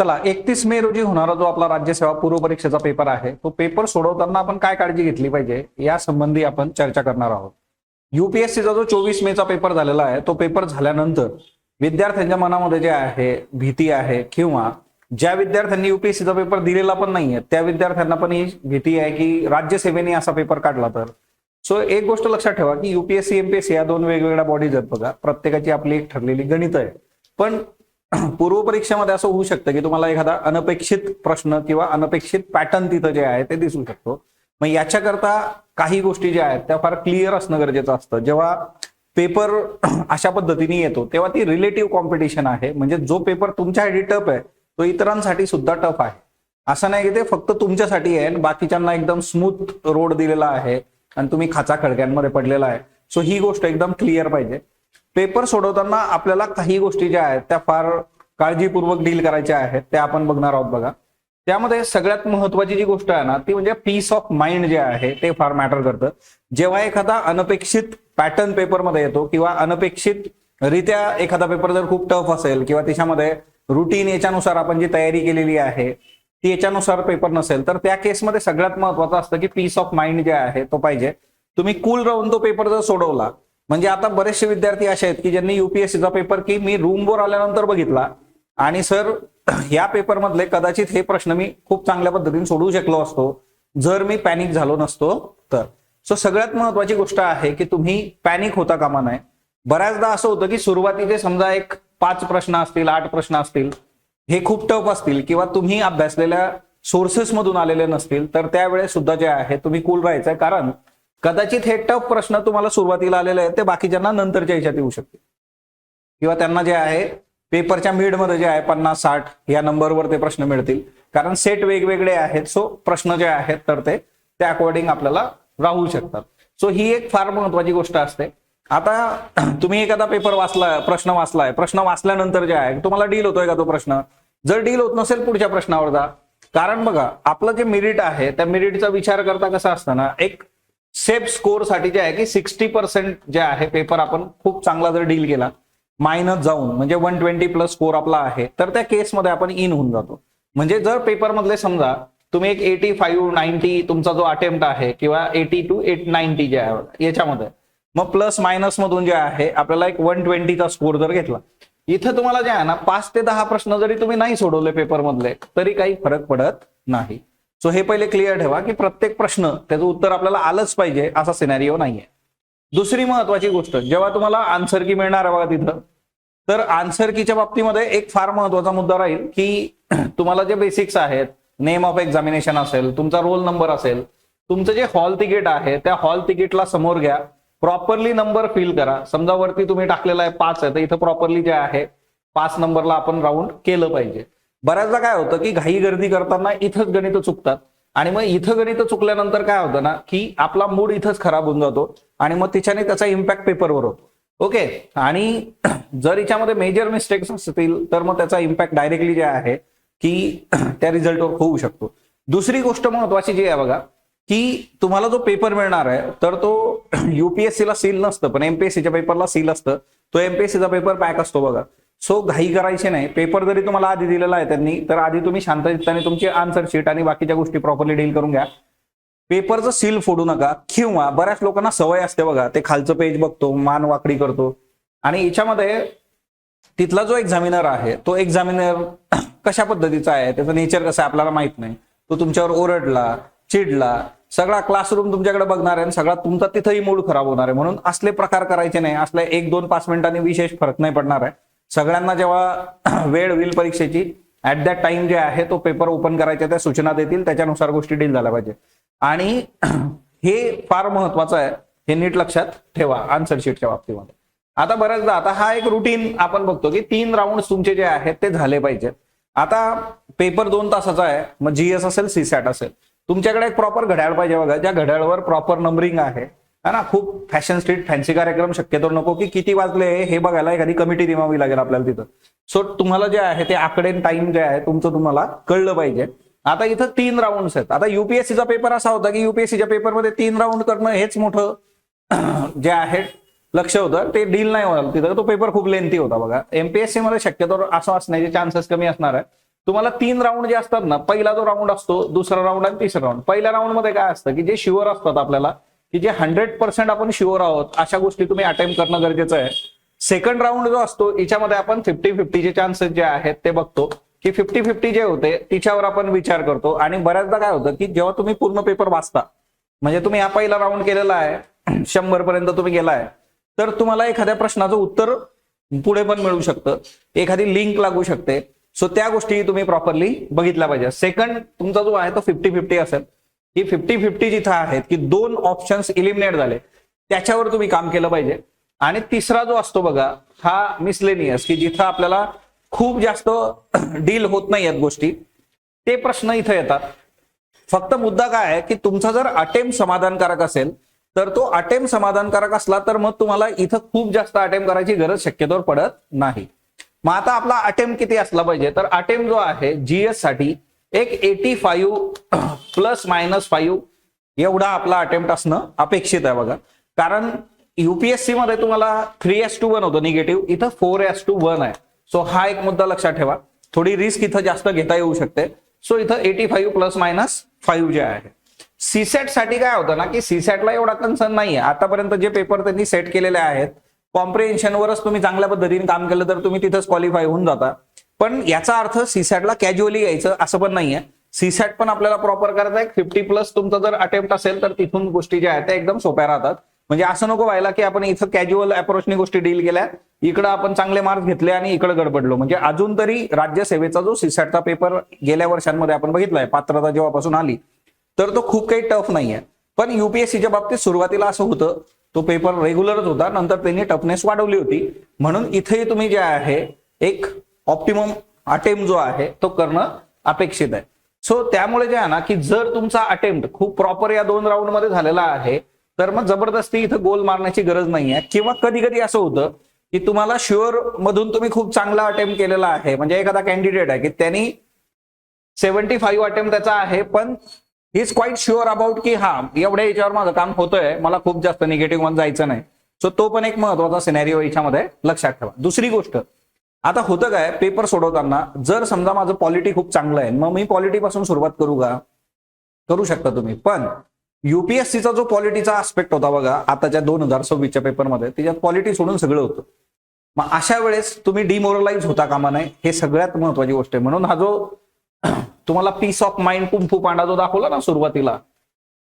चला 31 मे रोजी होणारा जो आपला राज्यसेवा पूर्व परीक्षेचा पेपर आहे तो पेपर सोडवताना आपण काय काळजी घेतली पाहिजे या संबंधी आपण चर्चा करणार आहोत। युपीएससीचा जो 24 मेचा पेपर झालेला आहे तो पेपर झाल्यानंतर विद्यार्थ्यांच्या मनामध्ये जे आहे भीती आहे किंवा ज्या विद्यार्थ्यांनी युपीएससीचा पेपर दिलेला पण नाहीये त्या विद्यार्थ्यांना पण ही भीती आहे की राज्यसेवेने असा पेपर काढला तर। सो एक गोष्ट लक्षात ठेवा की युपीएससी एमपीएससी या दोन वेगवेगळ्या बॉडीज आहेत बघा, प्रत्येकाची आपली एक ठरलेली गणित आहे। पण पूर्व परीक्षेमध्ये असं होऊ शकतं की तुम्हाला एखादा अनपेक्षित प्रश्न किंवा अनपेक्षित पॅटर्न तिथं जे आहे ते दिसू शकतो। मग याच्याकरता काही गोष्टी ज्या आहेत त्या फार क्लिअर असणं गरजेचं असतं। जेव्हा पेपर अशा पद्धतीने येतो तेव्हा ती रिलेटिव्ह कॉम्पिटिशन आहे, म्हणजे जो पेपर तुमच्यासाठी टफ आहे तो इतरांसाठी सुद्धा टफ आहे। असं नाही की ते फक्त तुमच्यासाठी आहे बाकीच्यांना एकदम स्मूथ रोड दिलेला आहे आणि तुम्ही खाचा खडक्यांमध्ये पडलेला आहे। सो ही गोष्ट एकदम क्लिअर पाहिजे। पेपर सोडवताना आपल्याला काही गोष्टी ज्या आहेत त्या फार काळजीपूर्वक डील करायच्या आहेत त्या आपण बघणार आहोत बघा। त्यामध्ये सगळ्यात महत्वाची जी गोष्ट आहे ना ती म्हणजे पीस ऑफ माइंड जे आहे ते फार मॅटर करतं। जेव्हा एखादा अनपेक्षित पॅटर्न पेपरमध्ये येतो किंवा अनपेक्षित रित्या एखादा पेपर जर खूप टफ असेल किंवा त्याच्यामध्ये रुटीन याच्यानुसार आपण जी तयारी केलेली आहे ती याच्यानुसार पेपर नसेल तर त्या केसमध्ये सगळ्यात महत्वाचं असतं की पीस ऑफ माइंड जे आहे तो पाहिजे। तुम्ही कूल राहून तो पेपर जर सोडवला, म्हणजे आता बरेचसे विद्यार्थी असे आहेत की ज्यांनी युपीएससीचा पेपर की मी रूमवर आल्यानंतर बघितला आणि सर या पेपर मधले कदाचित हे प्रश्न मी खूप चांगल्या पद्धतीने सोडवू शकलो असतो जर मी पॅनिक झालो नसतो तर। सो सगळ्यात महत्वाची गोष्ट आहे की तुम्ही पॅनिक होता कामा नये। बऱ्याचदा असं होतं की सुरुवातीचे समजा एक 5 प्रश्न असतील 8 प्रश्न असतील हे खूप टफ असतील किंवा तुम्ही अभ्यासलेल्या सोर्सेस मधून आलेले नसतील तर त्यावेळेस सुद्धा जे आहे तुम्ही कूल राहायचंय, कारण कदाचित हे टफ प्रश्न तुम्हाला सुरुवातीला आलेले आहेत ते बाकीच्यांना नंतरच्या ह्याच्यात येऊ शकते किंवा त्यांना जे आहे पेपरच्या मिडमध्ये जे आहे 50-60 या नंबरवर ते प्रश्न मिळतील, कारण सेट वेगवेगळे आहेत। सो प्रश्न जे आहेत तर ते त्या अकॉर्डिंग आपल्याला राहू शकतात। सो ही एक फार महत्वाची गोष्ट असते। आता तुम्ही एखादा पेपर वाचलाय, प्रश्न वाचल्यानंतर जे आहे तुम्हाला डील होतोय का तो प्रश्न? जर डील होत नसेल पुढच्या प्रश्नावर जा, कारण बघा आपलं जे मेरिट आहे त्या मेरिटचा विचार करता कसं असतं ना, एक सेफ स्कोर साठी जे आहे की 60% जे आहे पेपर आपण खूप चांगला जर डील केला मायनस जाऊन म्हणजे 120+ स्कोर आपला आहे तर त्या केसमध्ये आपण इन होऊन जातो। म्हणजे जर पेपर मधले समजा तुम्ही एक 85-90 तुमचा जो अटेम्प्ट आहे किंवा 80 to 90 जे आहे याच्यामध्ये, मग प्लस मायनस मधून जे आहे आपल्याला एक 120चा स्कोर जर घेतला, इथं तुम्हाला जे आहे ना 5 ते 10 प्रश्न जरी तुम्ही नाही सोडवले पेपर मधले तरी काही फरक पडत नाही। सो हे पहिले क्लिअर ठेवा की प्रत्येक प्रश्न त्याचं उत्तर आपल्याला आलंच पाहिजे असा सिनारिओ नाहीये। दुसरी महत्वाची गोष्ट, जेव्हा तुम्हाला आन्सर की मिळणार आहे बघा तिथं, तर आन्सर कीच्या बाबतीमध्ये एक फार महत्वाचा मुद्दा राहील की तुम्हाला जे बेसिक्स आहेत, नेम ऑफ एक्झामिनेशन असेल, तुमचा रोल नंबर असेल, तुमचं जे हॉल तिकीट आहे त्या हॉल तिकीटला समोर घ्या, प्रॉपरली नंबर फिल करा। समजा वरती तुम्ही टाकलेला आहे 5 आहे तर इथं प्रॉपरली जे आहे 5 नंबरला आपण राऊंड केलं पाहिजे। बऱ्याचदा काय होतं की घाई गर्दी करताना इथंच गणित चुकतात आणि मग इथं गणित चुकल्यानंतर काय होतं ना की आपला मूड इथंच खराब होऊन जातो आणि मग त्याच्याने त्याचा इम्पॅक्ट पेपरवर होतो। ओके, आणि जर याच्यामध्ये मेजर मिस्टेक्स असतील तर मग त्याचा इम्पॅक्ट डायरेक्टली जे आहे की त्या रिझल्टवर होऊ शकतो। दुसरी गोष्ट महत्वाची जी आहे बघा की तुम्हाला जो पेपर मिळणार आहे तर तो युपीएससीला सील नसतं पण एमपीएससीच्या पेपरला सील असतं। तो एमपीएससीचा पेपर पॅक असतो बघा। सो घाई करायची नाही। पेपर जरी तुम्हाला आधी दिलेला आहे त्यांनी तर आधी तुम्ही शांतचित्ताने तुमची आन्सर शीट आणि बाकीच्या गोष्टी प्रॉपरली डील करून घ्या। पेपरचं सील फोडू नका किंवा बऱ्याच लोकांना सवय असते बघा, ते खालचं पेज बघतो, मान वाकडी करतो आणि याच्यामध्ये तिथला जो एक्झामिनर आहे तो एक्झामिनर कशा पद्धतीचा आहे, त्याचं नेचर कसं आहे आपल्याला माहित नाही। तो तुमच्यावर ओरडला, चिडला, सगळा क्लासरूम तुमच्याकडे बघणार आहे आणि सगळा तुमचा तिथंही मूड खराब होणार आहे। म्हणून असले प्रकार करायचे नाही। असले 1-2-5 मिनिटांनी विशेष फरक नाही पडणार आहे। सगळ्यांना जेव्हा वेळ होईल परीक्षेची ऍट दॅट टाइम जे आहे तो पेपर ओपन करायच्या त्या सूचना देतील, त्याच्यानुसार गोष्टी डील झाल्या पाहिजे आणि हे फार महत्वाचं आहे, हे नीट लक्षात ठेवा आन्सर शीटच्या बाबतीमध्ये। आता बऱ्याचदा आता हा एक रुटीन आपण बघतो की 3 राऊंड तुमचे जे आहेत ते झाले पाहिजेत। आता पेपर 2 तासाचा आहे, मग जीएस असेल सीसॅट असेल, तुमच्याकडे एक प्रॉपर घड्याळ पाहिजे बघा, ज्या घड्याळवर प्रॉपर नंबरिंग आहे ना। खूप फॅशन स्ट्रीट फॅन्सी कार्यक्रम शक्यतो नको की किती वाजले हे बघायला एखादी कमिटी नेमावी लागेल आपल्याला तिथं। सो तुम्हाला जे आहे ते आकडे टाइम जे आहे तुमचं तुम्हाला कळलं पाहिजे। आता इथं 3 राऊंड्स आहेत। आता युपीएससीचा पेपर असा होता की युपीएससीच्या पेपरमध्ये 3 राऊंड करणं हेच मोठं जे आहे लक्ष होतं, ते डील नाही होणार तिथं। तो पेपर खूप लेंथी होता बघा। एमपीएससी मध्ये शक्यतो असं असण्याचे चान्सेस कमी असणार आहे, तुम्हाला 3 राऊंड जे असतात ना, पहिला जो राऊंड असतो, दुसरा राऊंड आणि तिसरा राऊंड. पहिल्या राऊंड मध्ये काय असतं की जे शुअर असतात आपल्याला, की जे 100% आपण शुअर आहोत अशा गोष्टी तुम्ही अटेम्प्ट करणं गरजेचं आहे. सेकंड राऊंड जो असतो याच्यामध्ये आपण 50-50 चान्सेस जे आहेत ते बघतो, की 50-50 जे होते तिच्यावर आपण विचार करतो. आणि बऱ्याचदा काय होतं की जेव्हा तुम्ही पूर्ण पेपर वाचता, म्हणजे तुम्ही हा पहिला राऊंड केलेला आहे, 100 पर्यंत तुम्ही गेलाय, तर तुम्हाला एखाद्या प्रश्नाचं उत्तर पुढे पण मिळू शकतं, एखादी लिंक लागू शकते. सो त्या गोष्टी तुम्ही प्रॉपरली बघितल्या पाहिजे. सेकंड तुमचा जो आहे तो 50-50 असेल, की 50-50 जिथं आहेत की 2 ऑप्शन्स इलिमिनेट झाले त्याच्यावर तुम्ही काम केलं पाहिजे. आणि तिसरा जो असतो बघा, हा मिसलेनियस, की जिथं आपल्याला खूप जास्त डील होत नाही आहेत गोष्टी, ते प्रश्न इथं येतात. फक्त मुद्दा काय आहे की तुमचा जर अटेम्प्ट समाधानकारक असेल, तर तो अटेम्प्ट समाधानकारक असला तर मग तुम्हाला इथं खूप जास्त अटेम्प्ट करायची गरज शक्यतोवर पडत नाही. मग आता आपला अटेम्प्ट किती असला पाहिजे, तर अटेम्प्ट जो आहे जीएस साठी एक 85+-5 एवढा आपला अटेम्प्ट असणं अपेक्षित आहे बघा. कारण युपीएससी मध्ये तुम्हाला 3:1 होतं निगेटिव्ह, इथं 4:1 आहे. सो हा एक मुद्दा लक्षात ठेवा. थोडी रिस्क इथं जास्त घेता येऊ शकते. सो इथं 85+-5 जे आहे. सीसॅट साठी काय होतं ना, की सीसॅटला एवढा कन्सर्न नाहीये. आतापर्यंत जे पेपर त्यांनी सेट केलेले आहेत, कॉम्प्रिहेन्शनवरच तुम्ही चांगल्या पद्धतीने काम केलं तर तुम्ही तिथंच क्वालिफाय होऊन जाता. पण याचा अर्थ सीसॅटला कॅज्युअली यायचं असं पण नाहीये. सीसॅट पण आपल्याला प्रॉपर करायचा आहे. 50+ तुमचा जर अटेम्प्ट असेल तर तिथून गोष्टी ज्या आहेत त्या एकदम सोप्या राहतात. म्हणजे असं नको व्हायला की आपण इथं कॅज्युअल अप्रोचनी गोष्टी डील केल्या, इकडं आपण चांगले मार्क्स घेतले आणि इकडे गडबडलो. म्हणजे अजून तरी राज्यसेवेचा जो सीसॅटचा पेपर गेल्या वर्षांमध्ये आपण बघितलाय, पात्रता जेव्हापासून आली, तर तो खूप काही टफ नाहीये. पण युपीएससीच्या बाबतीत सुरुवातीला असं होतं, तो पेपर रेग्युलरच होता, नंतर त्यांनी टफनेस वाढवली होती. म्हणून इथेही तुम्ही जे आहे एक ऑप्टिमम अटेम्प्ट जो आहे तो करणं अपेक्षित आहे. सो त्यामुळे जे आहे ना, की जर तुमचा अटेम्प्ट खूप प्रॉपर या 2 राऊंड मध्ये झालेला आहे, तर मग जबरदस्ती इथं गोल मारण्याची गरज नाहीये. किंवा कधी कधी असं होतं की तुम्हाला शुअर मधून तुम्ही खूप चांगला अटेम्प्ट केलेला आहे, म्हणजे एखादा कॅन्डिडेट आहे की त्यांनी 75 अटेम्प्ट त्याचा आहे, पण he is quite sure about की हा एवढ्या याच्यावर माझं काम होतंय, मला खूप जास्त निगेटिव्ह मध्ये जायचं नाही. सो तो पण एक महत्वाचा सिनेरिओ याच्यामध्ये लक्षात ठेवा. दुसरी गोष्ट, आता होतं काय, पेपर सोडवताना जर समजा माझं पॉलिटी खूप चांगलं आहे, मग मी पॉलिटी पासून सुरुवात करू का? करू शकता तुम्ही. पण युपीएससीचा जो पॉलिटीचा आस्पेक्ट होता बघा आताच्या 2026च्या पेपरमध्ये, त्याच्यात पॉलिटी सोडून सगळं होतं. मग अशा वेळेस तुम्ही डिमोरलाइज होता कामा नये, हे सगळ्यात महत्वाची गोष्ट आहे. म्हणून हा जो तुम्हाला peace of mind kung fu panda जो दाखवला ना सुरुवातीला,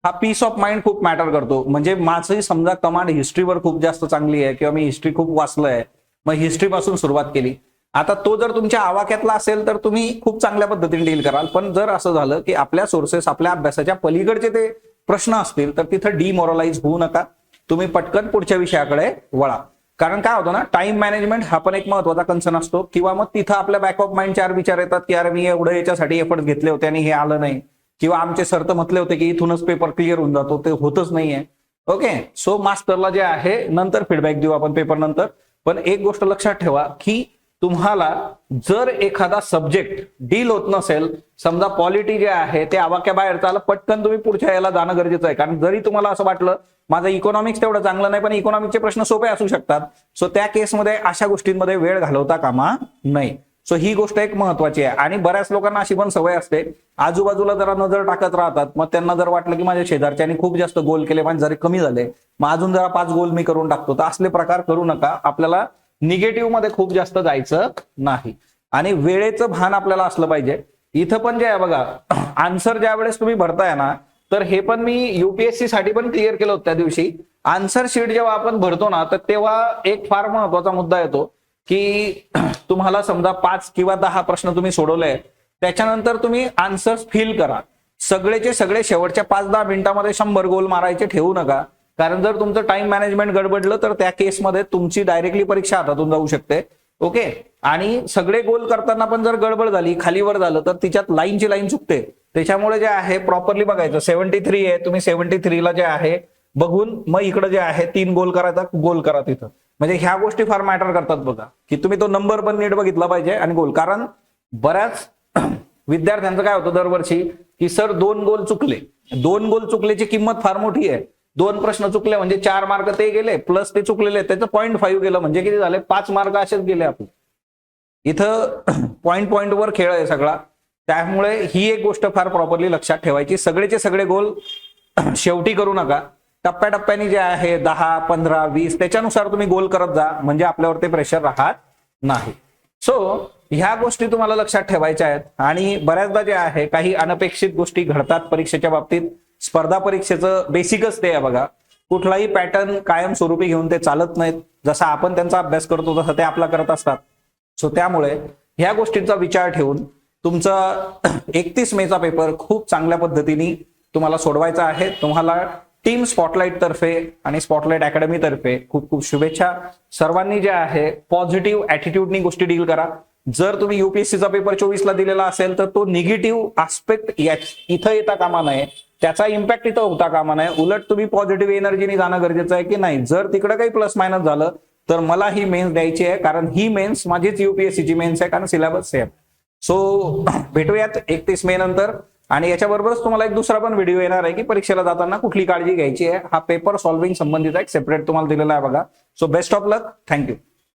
हा पीस ऑफ माइंड खूप मॅटर करतो. म्हणजे माझी समजा कमांड हिस्ट्रीवर खूप जास्त चांगली आहे, किंवा मी हिस्ट्री खूप वाचलंय, मग हिस्ट्री पासून सुरुवात केली. आता तो जर तुमच्या आवाक्यातला असेल तर तुम्ही खूप चांगल्या पद्धतीने डील कराल. पण जर असं झालं की आपल्या सोर्सेस, आपल्या अभ्यासाच्या पलीकडचे ते प्रश्न असतील, तर तिथं डिमोरलाइज होऊ नका. तुम्ही पटकन पुढच्या विषयाकडे वळा. कारण काय होतं ना, टाइम मॅनेजमेंट हा पण एक महत्वाचा कन्सर्न असतो. किंवा मग तिथं आपल्या बॅक ऑफ माइंड 4 विचार येतात की अरे मी एवढं याच्यासाठी एफर्ट घेतले होते आणि हे आलं नाही, किंवा आमचे सर तर म्हटले होते की इथूनच पेपर क्लिअर होऊन जातो, ते होतच नाहीये. ओके, सो मास्टरला जे आहे नंतर फीडबॅक देऊ आपण पेपर नंतर. पण एक गोष्ट लक्षात ठेवा की तुम्हाला जर एखादा सब्जेक्ट डील होत नसेल, समजा पॉलिटी जे आहे ते आवाक्याबाहेर चाललं, पटकन तुम्ही पुढच्या याला जाणं गरजेचं आहे. कारण जरी तुम्हाला असं वाटलं माझं इकॉनॉमिक्स तेवढं चांगलं नाही, पण इकॉनॉमिक्सचे प्रश्न सोपे असू शकतात. सो त्या केसमध्ये अशा गोष्टींमध्ये वेळ घालवता कामा नाही. सो ही गोष्ट एक महत्वाची आहे. आणि बऱ्याच लोकांना अशी पण सवय असते, आजूबाजूला जरा नजर टाकत राहतात. मग त्यांना जर वाटलं की माझ्या शेजारच्यानी खूप जास्त गोल केले, माझे जरी कमी झाले, मग अजून जरा 5 गोल मी करून टाकतो. तर असले प्रकार करू नका. आपल्याला निगेटिव्ह मध्ये खूप जास्त जायचं नाही. आणि वेळेचं भान आपल्याला असलं पाहिजे. इथं पण जे आहे बघा, आन्सर ज्या वेळेस तुम्ही भरताय ना, तर हे पण मी युपीएससी साठी पण क्लिअर केलं होतं त्या दिवशी. आन्सर शीट जेव्हा आपण भरतो ना, तर तेव्हा एक फार महत्वाचा मुद्दा येतो की तुम्हाला समजा 5 किंवा 10 प्रश्न तुम्ही सोडवले, त्याच्यानंतर तुम्ही आन्सर्स फिल करा. सगळेचे सगळे शेवटच्या 5-10 मिनिटांमध्ये 100 गोल मारायचे ठेवू नका. कारण जर तुमचं टाइम मॅनेजमेंट गडबडलं तर त्या केसमध्ये तुमची डायरेक्टली परीक्षा हातातून जाऊ शकते. ओके, आणि सगळे गोल करताना पण जर गडबड झाली, खालीवर झालं, तर तिच्यात लाईनची लाईन चुकते. त्याच्यामुळे जे आहे प्रॉपरली बघायचं. 73 आहे, तुम्ही 73ला जे आहे बघून मग इकडे जे आहे 3 गोल करायचा, गोल करा तिथं. म्हणजे ह्या गोष्टी फार मॅटर करतात बघा, की तुम्ही तो नंबर पण नीट बघितला पाहिजे आणि गोल. कारण बऱ्याच विद्यार्थ्यांचं काय होतं दरवर्षी, की सर 2 गोल चुकले. 2 गोल चुकल्याची किंमत फार मोठी आहे. 2 प्रश्न चुकले म्हणजे 4 मार्क ते गेले, प्लस ते चुकलेले त्याचं 0.5 गेलं, म्हणजे किती झाले, 5 मार्क असेच गेले आपले. इथं पॉइंट वर खेळ आहे सगळा. त्यामुळे ही एक गोष्ट फार प्रॉपरली लक्षात ठेवायची. सगळेचे सगळे गोल शेवटी करू नका. टप्प्याटप्प्याने जे आहे 10, 15, 20 त्याच्यानुसार तुम्ही गोल करत जा, म्हणजे आपल्यावरती प्रेशर राहत नाही. सो ह्या गोष्टी तुम्हाला लक्षात ठेवायच्या आहेत. आणि बऱ्याचदा जे आहे काही अनपेक्षित गोष्टी घडतात परीक्षेच्या बाबतीत. स्पर्धा परीक्षेचं बेसिकच ते आहे बघा. कुठलाही पॅटर्न कायमस्वरूपी घेऊन ते चालत नाहीत. जसा आपण त्यांचा अभ्यास करतो तसं ते आपला करत असतात. सो त्यामुळे ह्या गोष्टींचा विचार ठेवून तुमचा 31 मेचा पेपर खूप चांगल्या पद्धतीने तुम्हाला सोडवायचा आहे. तुम्हाला टीम स्पॉटलाइट तर्फे आणि स्पॉटलाइट अकॅडमी तर्फे खूप खूप शुभेच्छा. सर्वांनी जे आहे पॉझिटिव्ह ऍटिट्यूडनी गोष्टी डील करा. जर तुम्ही युपीएससीचा पेपर 24 ला दिलेला असेल तर तो निगेटिव्ह आस्पेक्ट इथं येता कामा नये, त्याचा इम्पॅक्ट इथं होता कामा नये. उलट तुम्ही पॉझिटिव्ह एनर्जीने जाणं गरजेचं आहे की नाही, जर तिकडे काही प्लस मायनस झालं तर मला ही मेन्स द्यायची आहे, कारण ही मेन्स माझीच युपीएससीची मेन्स आहे, कारण सिलेबस सेम. सो भेटूयात 31 मे नंतर. आणि याच्याबरोबरच तुम्हाला एक दुसरा पण व्हिडिओ येणार आहे की परीक्षेला जाताना कुठली काळजी घ्यायची आहे. हा पेपर सॉल्व्हिंग संबंधीचा एक सेपरेट तुम्हाला दिलेला आहे बघा. So best of luck. Thank you.